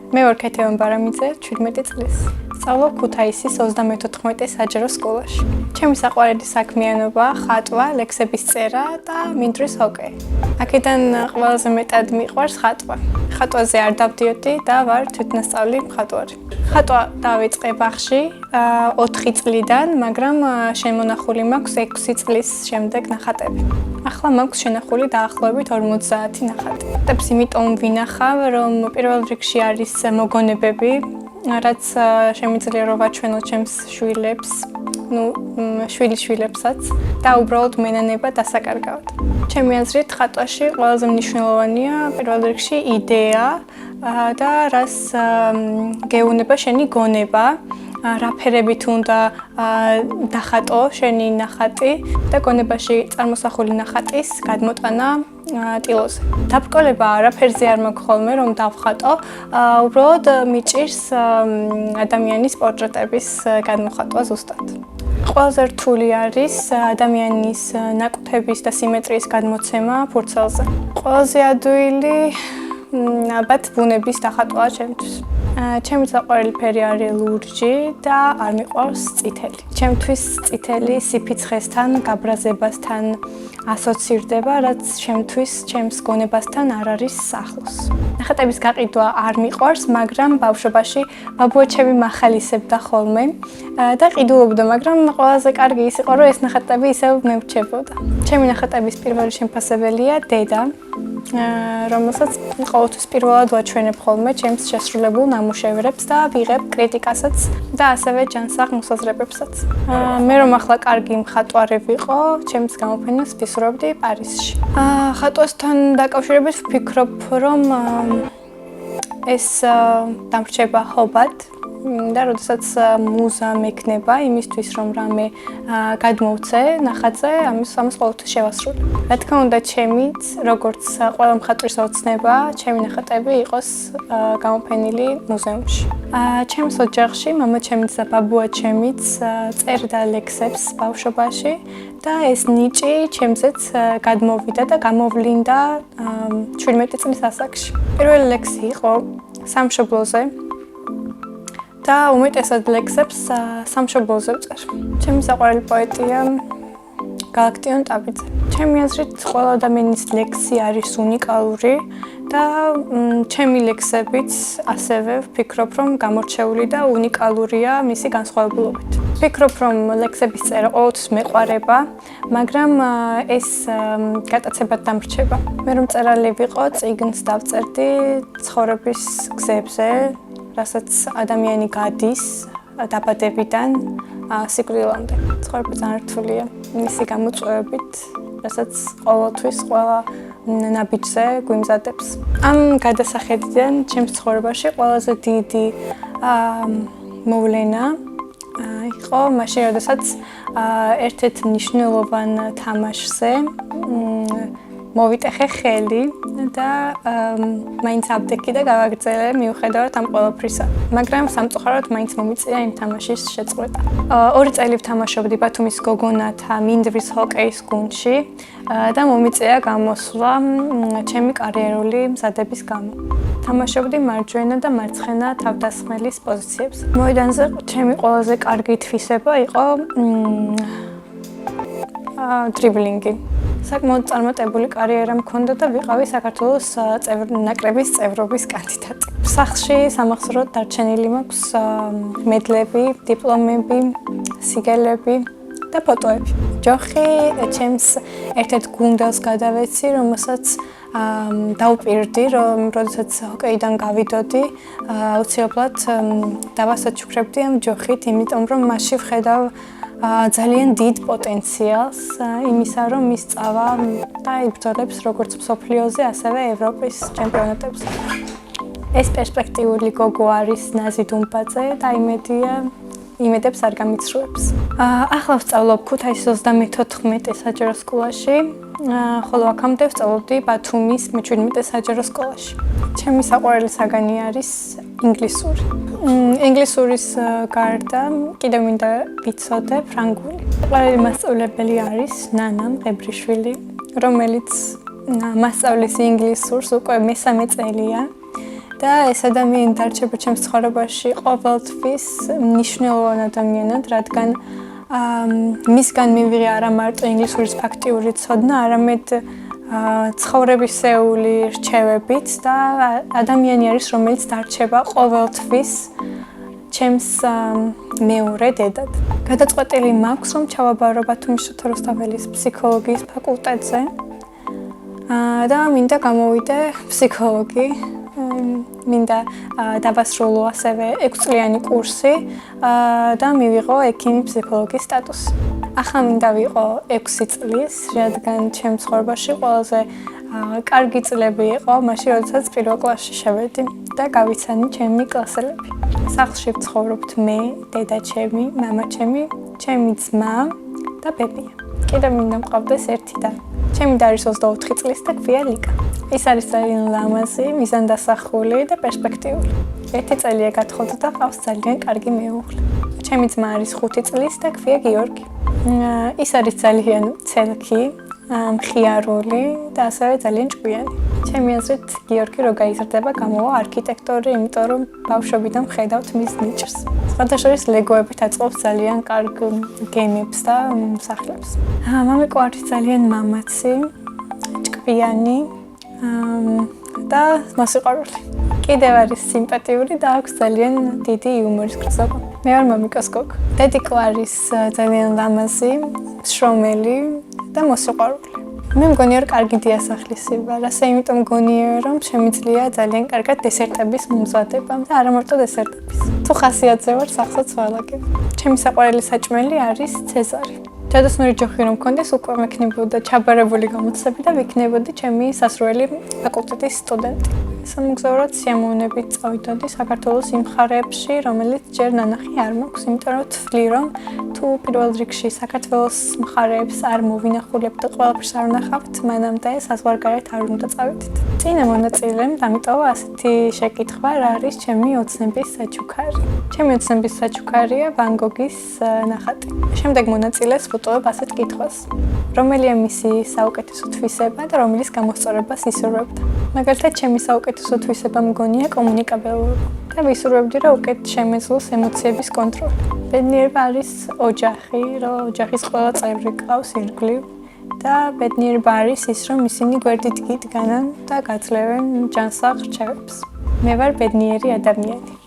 მე ვარ ქეთევან ბარამიძე, 17 წლის. სწავლობ ქუთაისის 34 საჯარო სკოლაში. ჩემი საყვარელი საქმიანობა ხატვა, ლექსების წერა და მინდვრის ჰოკეი. აქედან ყველაზე მეტად მიყვარს ხატვა. ხატვაზე არ დავდიოდი და ვარ თვითნასწავლი მხატვარი. ხატვა დავიწყე ბაღში 4 წლიდან, მაგრამ შემონახული მაქვს 6 წლის შემდეგ ნახატები. ახლა მაქვს შენახული დაახლოებით 50 ნახატი. ხატებს იმიტომ ვინახავ, რომ პირველ რიგში არის მოგონებები, რაც შემიძლია რომ ვაჩვენო ჩემს შვილებს, შვილიშვილებსაც და უბრალოდ მენანება დასაკარგავად. ჩემი აზრით, ხატვაში ყველაზე მნიშვნელოვანია პირველ რიგში იდეა და რას გეუბნება შენი გონება, რა ფერებით უნდა დახატო შენი ნახატი და გონებაში წარმოსახული ნახატის გადმოტანა ტილოზე. დაბრკოლება არაფერზე არ მაქვს ხოლმე რომ დავხატო, უბრალოდ მიჭირს ადამიანის პორტრეტების გადმოხატვა ზუსტად. ყველაზე რთული არის ადამიანის ნაკვთების და სიმეტრიის გადმოცემა ფურცელზე. ყველაზე ადვილი ალბათ ბუნების დახატვაა ჩემთვის. ჩემი საყვარელი ფერი არის ლურჯი და არ მიყვარს წითელი. ჩემთვის წითელი სიფიცხესთან, გაბრაზებასთან ასოცირდება, რაც ჩემთვის ჩემს გონებასთან არ არის ახლოს. ნახატების გაყიდვა არ მიყვარს, მაგრამ ბავშვობაში ბაბუაჩემი მახალისებდა ხოლმე და ყიდულობდა, მაგრამ ყველაზე კარგი ის იყო, რომ ეს ნახატები ისევ მევრჩებოდა. ჩემი ნახატების პირველი შემფასებელია დედა, რომელსაც ყოველთვის პირველად ვაჩვენებ ხოლმე ჩემს შესრულებულ ნამუშევრებს და ვიღებ კრიტიკასაც და ასევე ჯანსაღ მოსაზრებებსაც. მე რომ ახლა კარგი მხატვარი ვიყო, ჩემს გამოფენას ვისურვებდი პარიზში. ხატვასთან დაკავშირებით ვფიქრობ, რომ ეს დამრჩება ჰობად და როდესაც მუზა მექნება იმისთვის, რომ რამე გადმოვცე ნახატზე, ამას ყოველთვის შევასრულებ. რა თქმა უნდა, ჩემიც, როგორც ყველა მხატვრის ოცნება, ჩემი ნახატები იყოს გამოფენილი მუზეუმში. ჩემს ოჯახში მამაჩემიც და ბაბუაჩემიც წერდა ლექსებს ბავშვობაში და ეს ნიჭი ჩემზეც გადმოვიდა და გამოვლინდა 17 წლის ასაკში. პირველი ლექსი იყო სამშობლოზე. და უმეტესად ლექსებს სამშობლოზე ვწერ. ჩემი საყვარელი პოეტია გალაქტიონ ტაბიძე. ჩემი აზრით, ყველა ადამიანის ლექსი არის უნიკალური და ჩემი ლექსებიც ასევე ვფიქრობ, რომ გამორჩეული და უნიკალურია მისი განსხვავებულობით. ვფიქრობ, რომ ლექსების წერა ყოველთვის მეყვარება, მაგრამ ეს გატაცებად დამრჩება. მე რომ მწერალი ვიყო, წიგნს დავწერდი ცხოვრების გზებზე, რასაც ადამიანი გადის დაბადებიდან სიკვდილამდე. ცხოვრება ძალიან რთულია მისი გამოწვევებით, რასაც ყოველთვის ყველა ნაბიჯზე გვიმზადებს. ამ გადასახედიდან ჩემს ცხოვრებაში ყველაზე დიდი მოვლენა იყო მაშინ, როდესაც ერთ-ერთ მნიშვნელოვან თამაშზე მოვიტეხე ხელი და მაინც აბდექი და გავაგრძელე მიუხედავად ამ ყველაფრისა. მაგრამ სამწუხაროდ მაინც მომიწია იმ თამაშის შეწყვეტა. 2 წელი ვთამაშობდი ბათუმის გოგონათა მინდვრის ჰოკეის გუნდში და მომიწია გამოსვლა ჩემი კარიერული მზადების გამო. თამაშობდი მარჯვენა და მარცხენა თავდასხმელის პოზიციებს. მოედანზე ჩემი ყველაზე კარგი თვისება იყო დრიბლინგი. საკმაოდ წარმატებული კარიერა მქონდა და ვიყავი საქართველოს ნაკრების წევრობის კანდიდატი. სახლში სამახსოვროდ დარჩენილი მაქვს მედლები, დიპლომები, სიგელები და ფოტოები. ჯოხი ჩემს ერთ-ერთ გუნდელს გადავეცი, რომელსაც დავპირდი, რომ როდესაც ჰოკეიდან გავიდოდი, აუცილებლად დავასაჩუქრებდი ამ ჯოხით, იმიტომ რომ მასში ვხედავ ძალიან დიდ პოტენციალს იმისა, რომ მისწავა და იბრძოლებს როგორც მსოფლიოზე, ასევე ევროპის ჩემპიონატებზე. ეს პერსპექტიული გოგო არის ნაზი დუმბაძე და იმედებს არ გამიცრუებს. ახლა ვსწავლობ ქუთაისის 34 საჯარო სკოლაში, ხოლო აქამდე ვსწავლობდი ბათუმის 17 საჯარო სკოლაში. ჩემი საყვარელი საგანი არის ინგლისური. ინგლისურის გარდა კიდევ მინდა ვიცოდე ფრანგული. საყვარელი მასწავლებელი არის ნანა მყებრიშვილი, რომელიც მასწავლის ინგლისურს უკვე მესამე წელია. და ეს ადამიანი დარჩება ჩემს ცხოვრებაში ყოველთვის მნიშვნელოვან ადამიანად, რადგან მისგან მივიღე არა მარტო ინგლისურის ფაქტიური ცოდნა, არამედ ცხოვრებისეული რჩევებით და ადამიანი არის, რომელიც დარჩება ყოველთვის ჩემს მეორე დედად. გადაწყვეტილი მაქვს, რომ ჩავაბარო ბათუმის შოთა რუსთაველის ფსიქოლოგიის ფაკულტეტზე და მინდა გამოვიდე ფსიქოლოგი. მინდა დავასრულო ასევე 6 წლიანი კურსი და მივიღო ექიმი ფსიქოლოგის სტატუსი. ახლა მინდა ვიყო 6 წლის, რადგან ჩემს ცხოვრებაში ყველაზე კარგი წლები იყო, მაშინ როდესაც პირველ კლასში შევედი და გავიცანი ჩემი კლასელები. სახლში ვცხოვრობთ მე, დედა ჩემი, მამა ჩემი, ჩემი ძმა და ბებია. კიდევ მინდა მყავდეს ერთი და ჩემი და არის 24 წლის და გვია ლიკა. ის არის ძალიან ლამაზი, მიზანდასახული და პერსპექტიული. 1 წელია გათხოვდა და ყავს ძალიან კარგი მეუღლე. ჩემი ძმა არის 5 წლის და გვია გიორგი. ის არის ძალიან ცელქი, მხიარული და ასევე ძალიან ჭკვიანი. ჩემი აზრით, გიორგი რო გაიზრდება, გამოვა არქიტექტორი, იმიტომ რომ ბავშვობიდან ვხედავთ მის ნიჭს. სხვადასხვა ლეგოებით აწყობს ძალიან კარგ გემებს და სახლებს. მამიკო არის ძალიან მამაცი, ჭკვიანი და მოსიყვარული. კიდევ არის სიმპათიური და აქვს ძალიან დიდი იუმორის გრძნობა. მე ვარ მამიკოს გოგო. დედიკო არის ძალიან ლამაზი, შრომელი და მოსიყვარული. მე მგონია რომ კარგი დიასახლისი ვარ, ასე იმიტომ მგონია რომ შემიძლია ძალიან კარგად დესერტების მომზადება და არა მარტო დესერტების. თუ ხასიათზე ვარ, სახსაც ვალაგებ. ჩემი საყვარელი საჭმელი არის ცეზარი. ჯადოსნური ჯოხი რომ მქონდეს, უკვე მექნებოდა ჩაბარებული გამოცდები და ვიქნებოდი ჩემი სასურველი ფაკულტეტის სტუდენტი. სამგზავროდ სიამოვნებით წავიდოდი საქართველოს იმ მხარეებში, რომელიც ჯერ ნანახი არ მაქვს, იმიტომ რომ ვთვლი, რომ თუ პირველ რიგში საქართველოს მხარეებს არ მოვინახულებ და ყველაფერს არ ვნახავთ, მანამდე საზღვარგარეთ არ უნდა წავიდეთ. წინა მონაწილემ დამიტოვა ასეთი შეკითხვა, რა არის ჩემი ოცნების საჩუქარი. ჩემი ოცნების საჩუქარია ვან გოგის ნახატი. შემდეგ მონაწილეს ვუტოვებ ასეთ კითხვას. რომელია მისი საუკეთესო თვისება და რომლის გამოსწორებას ისურვებდა. მაგალითად, ჩემი საუკეთესო თვისება მგონია კომუნიკაბელობა და ვისურვებდი, რომ უკეთ შემეძლოს ემოციების კონტროლი. ბედნიერება არის ოჯახი, რომ ოჯახის ყველა წევრი გყავს ირგვლივ და ბედნიერება არის ის, რომ ისინი გვერდით გიდგანან და გაძლევენ ჯანსაღ რჩევებს. მე ვარ ბედნიერი ადამიანი.